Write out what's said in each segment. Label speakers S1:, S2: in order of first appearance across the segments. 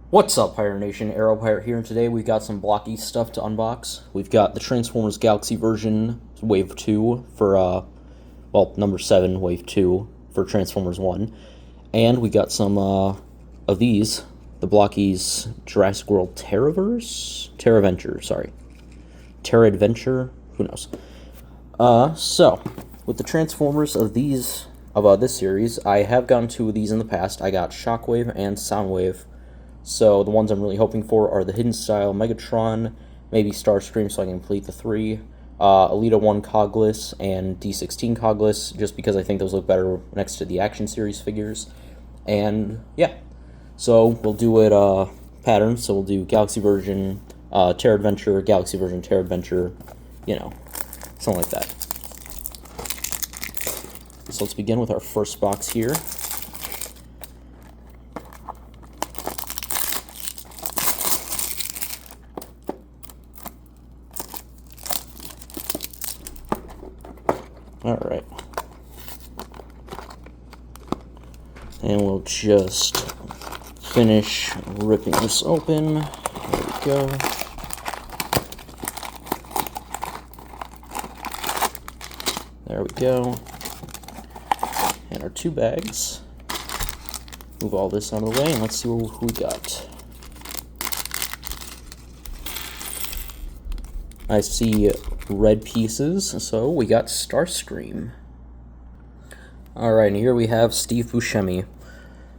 S1: What's up, Pirate Nation? Arrow Pirate here, and today we've got some Blokees stuff to unbox. We've got the Transformers Galaxy version, Wave 2, for, number 7, Wave 2, for Transformers 1. And we got some, of these, the Blokees Jurassic World Terraventure, sorry. Terra Adventure? Who knows? So, with the Transformers of this series, I have gotten two of these in the past. I got Shockwave and Soundwave. So the ones I'm really hoping for are the Hidden Style Megatron, maybe Starscream so I can complete the 3, Elita 1 Cogless, and D16 Cogless, just because I think those look better next to the Action Series figures. And yeah, so we'll do it pattern, so we'll do Galaxy version, Terra Adventure, Galaxy version, Terra Adventure, you know, something like that. So let's begin with our first box here. Alright. And we'll just finish ripping this open. There we go. There we go. And our two bags. Move all this out of the way and let's see what we got. I see red pieces, so we got Starscream. Alright, and here we have Steve Buscemi,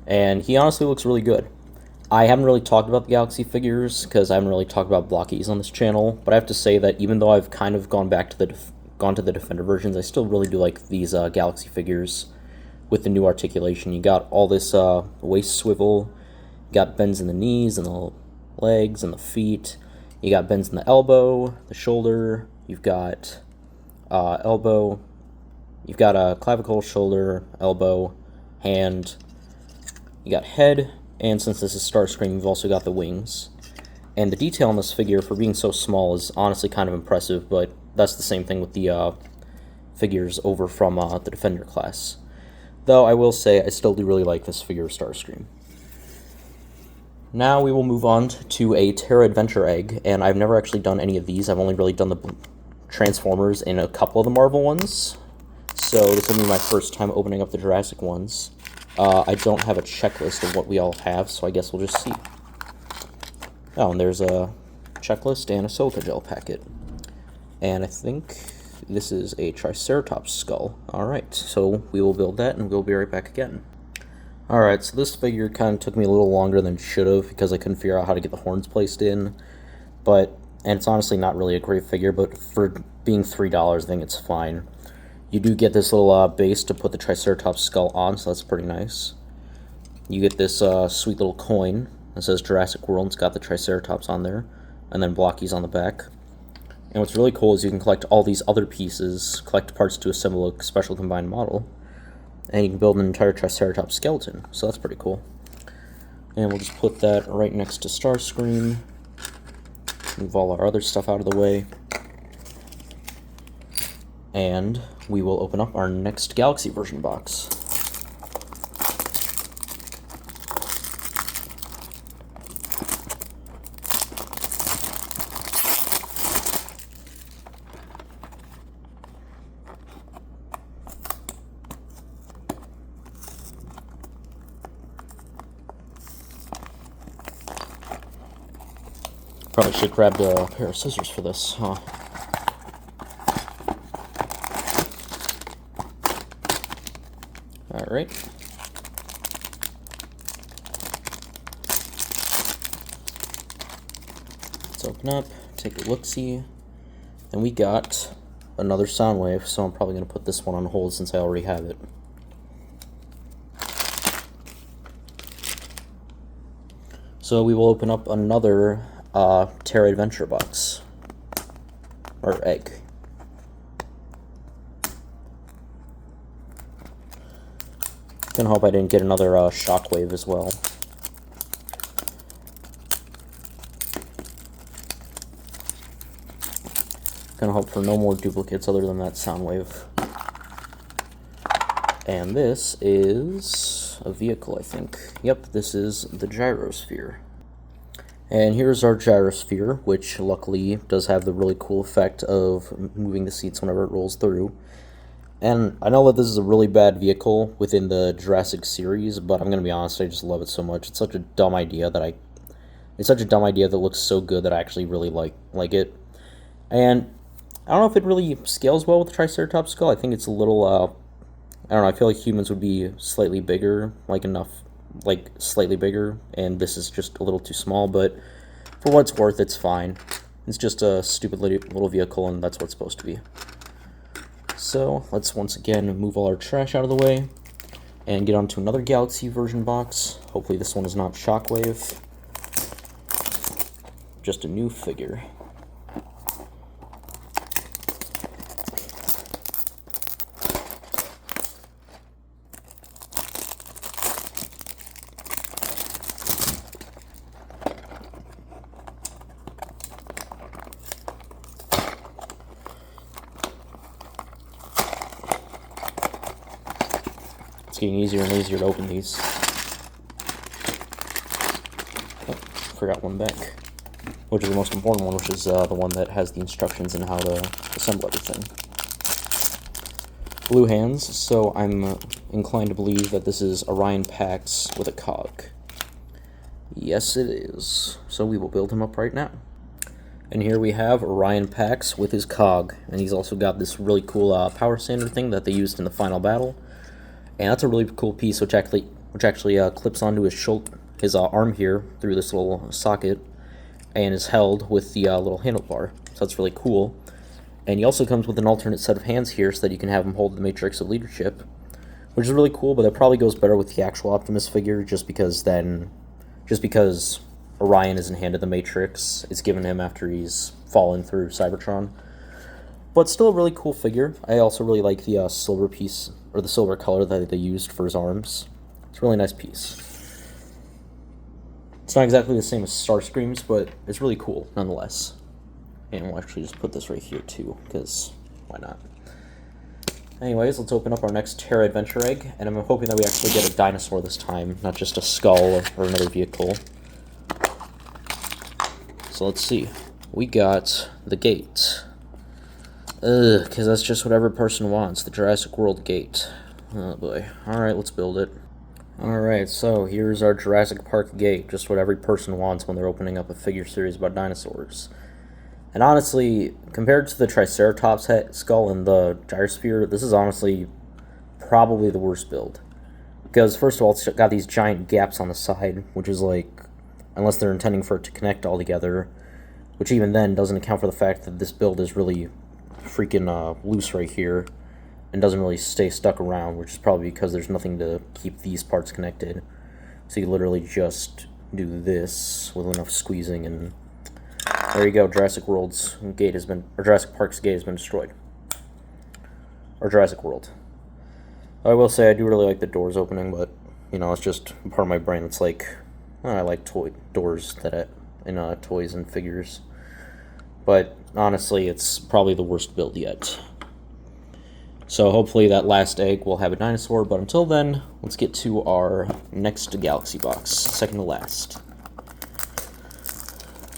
S1: and he honestly looks really good. I haven't really talked about the Galaxy figures, because I haven't really talked about Blokees on this channel, but I have to say that even though I've kind of gone to the Defender versions, I still really do like these Galaxy figures with the new articulation. You got all this waist swivel, you got bends in the knees and the legs and the feet. You got bends in the elbow, the shoulder, you've got elbow, you've got a clavicle, shoulder, elbow, hand, you got head, and since this is Starscream, you've also got the wings. And the detail on this figure, for being so small, is honestly kind of impressive, but that's the same thing with the figures over from the Defender class. Though I will say, I still do really like this figure of Starscream. Now we will move on to a Terra Adventure egg, and I've never actually done any of these. I've only really done the Transformers in a couple of the Marvel ones, so this will be my first time opening up the Jurassic ones. I don't have a checklist of what we all have, so I guess we'll just see. Oh, and there's a checklist and a silica gel packet. And I think this is a Triceratops skull. Alright, so we will build that, and we'll be right back again. Alright, so this figure kind of took me a little longer than it should have because I couldn't figure out how to get the horns placed in. And it's honestly not really a great figure, but for being $3, I think it's fine. You do get this little base to put the Triceratops skull on, so that's pretty nice. You get this sweet little coin that says Jurassic World. It's got the Triceratops on there, and then Blokees on the back. And what's really cool is you can collect all these other pieces, collect parts to assemble a special combined model. And you can build an entire Triceratops skeleton, so that's pretty cool. And we'll just put that right next to Starscream. Move all our other stuff out of the way. And we will open up our next Galaxy version box. Probably should grab a pair of scissors for this, huh? Alright. Let's open up, take a look-see. And we got another Soundwave, so I'm probably going to put this one on hold since I already have it. So we will open up another Terra Adventure box. Or egg. Gonna hope I didn't get another Shockwave as well. Gonna hope for no more duplicates other than that Soundwave. And this is a vehicle, I think. Yep, this is the gyrosphere. And here's our gyrosphere, which luckily does have the really cool effect of moving the seats whenever it rolls through. And I know that this is a really bad vehicle within the Jurassic series, but I'm gonna be honest, I just love it so much. It's such a dumb idea that it's such a dumb idea that looks so good that I actually really like it. And I don't know if it really scales well with the Triceratops skull. I think it's a little, I don't know, I feel like humans would be slightly bigger, like slightly bigger, and this is just a little too small, but for what it's worth, it's fine. It's just a stupid little vehicle, and that's what it's supposed to be. So, let's once again move all our trash out of the way, and get onto another Galaxy version box. Hopefully this one is not Shockwave. Just a new figure. It's getting easier and easier to open these. Oh, forgot one back. Which is the most important one, which is the one that has the instructions on how to assemble everything. Blue hands, so I'm inclined to believe that this is Orion Pax with a cog. Yes, it is. So we will build him up right now. And here we have Orion Pax with his cog, and he's also got this really cool power sander thing that they used in the final battle. And that's a really cool piece, which actually clips onto his arm here through this little socket, and is held with the little handlebar. So that's really cool. And he also comes with an alternate set of hands here, so that you can have him hold the Matrix of Leadership, which is really cool. But that probably goes better with the actual Optimus figure, just because Orion isn't handed the Matrix. It's given him after he's fallen through Cybertron. But still a really cool figure. I also really like the silver piece, or the silver color that they used for his arms. It's a really nice piece. It's not exactly the same as Starscream's, but it's really cool nonetheless. And we'll actually just put this right here too, because why not? Anyways, let's open up our next Terra Adventure Egg, and I'm hoping that we actually get a dinosaur this time, not just a skull or another vehicle. So let's see. We got the gate. Because that's just what every person wants, the Jurassic World gate. Oh boy. Alright, let's build it. Alright, so here's our Jurassic Park gate, just what every person wants when they're opening up a figure series about dinosaurs. And honestly, compared to the Triceratops skull and the gyrosphere, this is honestly probably the worst build. Because first of all, it's got these giant gaps on the side, which is like, unless they're intending for it to connect all together, which even then doesn't account for the fact that this build is really freaking loose right here and doesn't really stay stuck around, which is probably because there's nothing to keep these parts connected. So you literally just do this with enough squeezing, and there you go. Jurassic Park's gate has been destroyed. Or Jurassic World. I will say I do really like the doors opening, but you know, it's just part of my brain. It's like, I like doors in toys and figures. But honestly, it's probably the worst build yet. So hopefully that last egg will have a dinosaur, but until then, let's get to our next Galaxy box, second to last.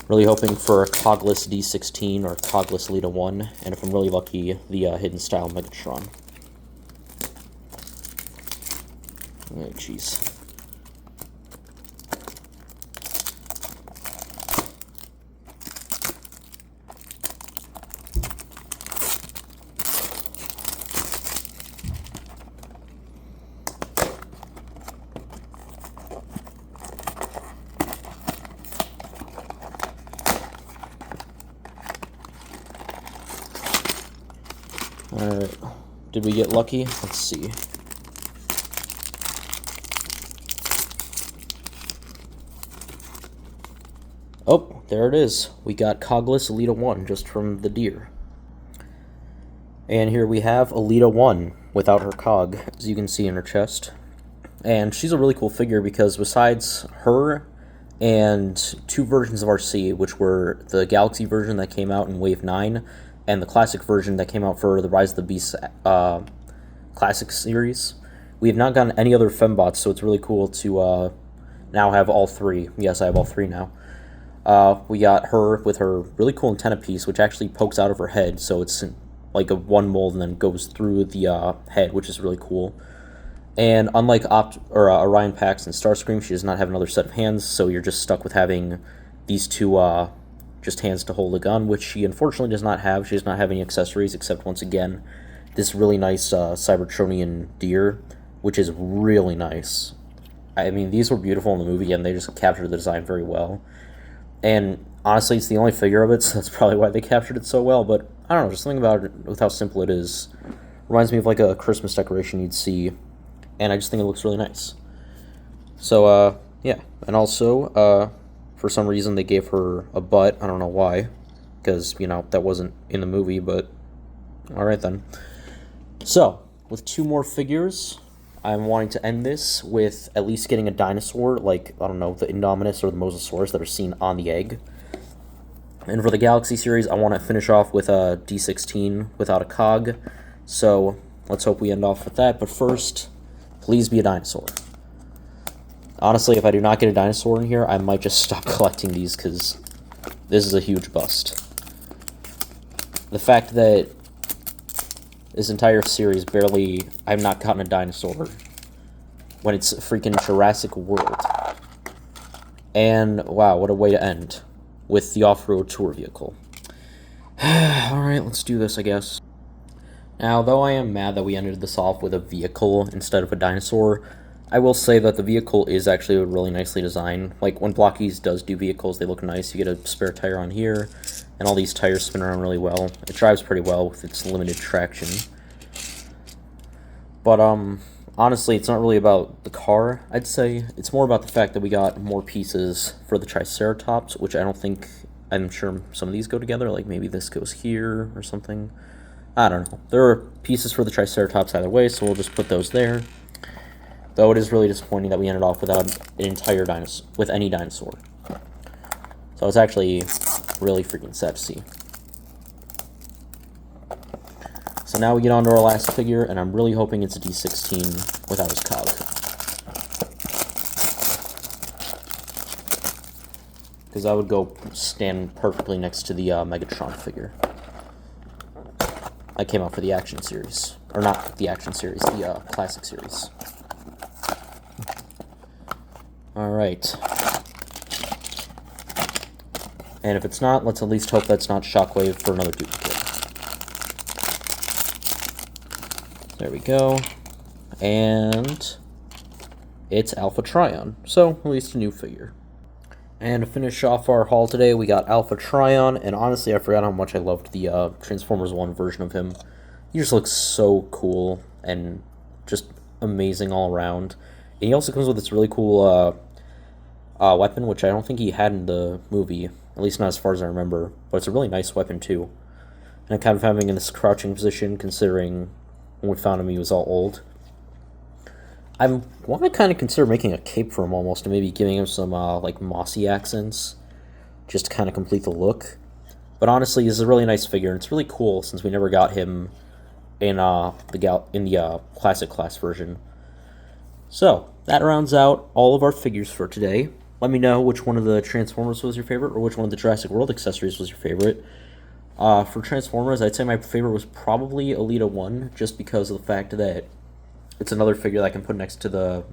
S1: Really hoping for a cogless D16 or cogless Lita 1, and if I'm really lucky, the Hidden Style Megatron. Oh, jeez. Alright, did we get lucky? Let's see. Oh, there it is. We got cogless Alita 1 just from the deer. And here we have Alita 1 without her cog, as you can see in her chest. And she's a really cool figure because besides her and two versions of RC, which were the Galaxy version that came out in Wave 9, and the classic version that came out for the Rise of the Beasts classic series, we have not gotten any other fembots, so it's really cool to now have all three. Yes, I have all three now. We got her with her really cool antenna piece, which actually pokes out of her head, so it's like a one mold and then goes through the head, which is really cool. And unlike Orion Pax and Starscream, she does not have another set of hands, so you're just stuck with having these two just hands to hold a gun, which she unfortunately does not have. She does not have any accessories except, once again, this really nice Cybertronian deer, which is really nice. I mean, these were beautiful in the movie, and they just captured the design very well. And honestly, it's the only figure of it, so that's probably why they captured it so well. But I don't know, just something about it with how simple it is. Reminds me of like a Christmas decoration you'd see, and I just think it looks really nice. So, yeah. And also, for some reason, they gave her a butt. I don't know why, because, you know, that wasn't in the movie, but alright then. So, with two more figures, I'm wanting to end this with at least getting a dinosaur, like, I don't know, the Indominus or the Mosasaurus that are seen on the egg. And for the Galaxy series, I want to finish off with a D16 without a cog. So, let's hope we end off with that. But first, please be a dinosaur. Honestly, if I do not get a dinosaur in here, I might just stop collecting these, because this is a huge bust. The fact that this entire series I've not gotten a dinosaur when it's freaking Jurassic World. And, wow, what a way to end with the off-road tour vehicle. Alright, let's do this, I guess. Now, though I am mad that we ended this off with a vehicle instead of a dinosaur, I will say that the vehicle is actually really nicely designed. Like, when Blokees does do vehicles, they look nice. You get a spare tire on here, and all these tires spin around really well. It drives pretty well with its limited traction. But, honestly, it's not really about the car, I'd say. It's more about the fact that we got more pieces for the Triceratops, which I'm sure some of these go together. Like, maybe this goes here or something. I don't know. There are pieces for the Triceratops either way, so we'll just put those there. Though it is really disappointing that we ended off without an entire dinosaur, with any dinosaur. So it's actually really freaking sad to see. So now we get on to our last figure, and I'm really hoping it's a D16 without his cog. Because I would go stand perfectly next to the Megatron figure. I came out for the action series. Or not the action series, the classic series. Alright. And if it's not, let's at least hope that's not Shockwave for another duplicate. There we go. And it's Alpha Trion. So, at least a new figure. And to finish off our haul today, we got Alpha Trion, and honestly, I forgot how much I loved the Transformers 1 version of him. He just looks so cool and just amazing all around. And he also comes with this really cool weapon, which I don't think he had in the movie, at least not as far as I remember, but it's a really nice weapon too. And kind of having in this crouching position, considering when we found him he was all old. I want to kind of consider making a cape for him almost, and maybe giving him some like mossy accents, just to kind of complete the look. But honestly, this is a really nice figure, and it's really cool since we never got him in the classic class version. So that rounds out all of our figures for today. Let me know which one of the Transformers was your favorite, or which one of the Jurassic World accessories was your favorite. For Transformers, I'd say my favorite was probably Elita 1, just because of the fact that it's another figure that I can put next to the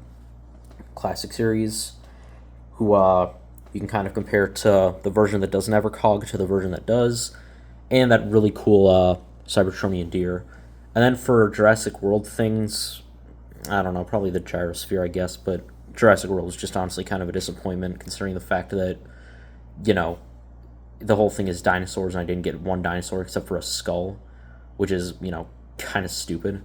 S1: classic series, who you can kind of compare to the version that doesn't have a cog to the version that does, and that really cool Cybertronian deer. And then for Jurassic World things, I don't know, probably the Gyrosphere, I guess, but Jurassic World was just honestly kind of a disappointment, considering the fact that, you know, the whole thing is dinosaurs, and I didn't get one dinosaur except for a skull, which is, you know, kind of stupid.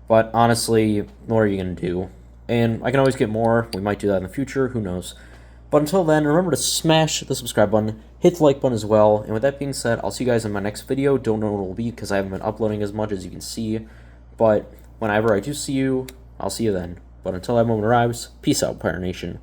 S1: But honestly, what are you going to do? And I can always get more. We might do that in the future. Who knows? But until then, remember to smash the subscribe button. Hit the like button as well. And with that being said, I'll see you guys in my next video. Don't know what it will be because I haven't been uploading as much as you can see. But whenever I do see you, I'll see you then. But until that moment arrives, peace out, Pirate Nation.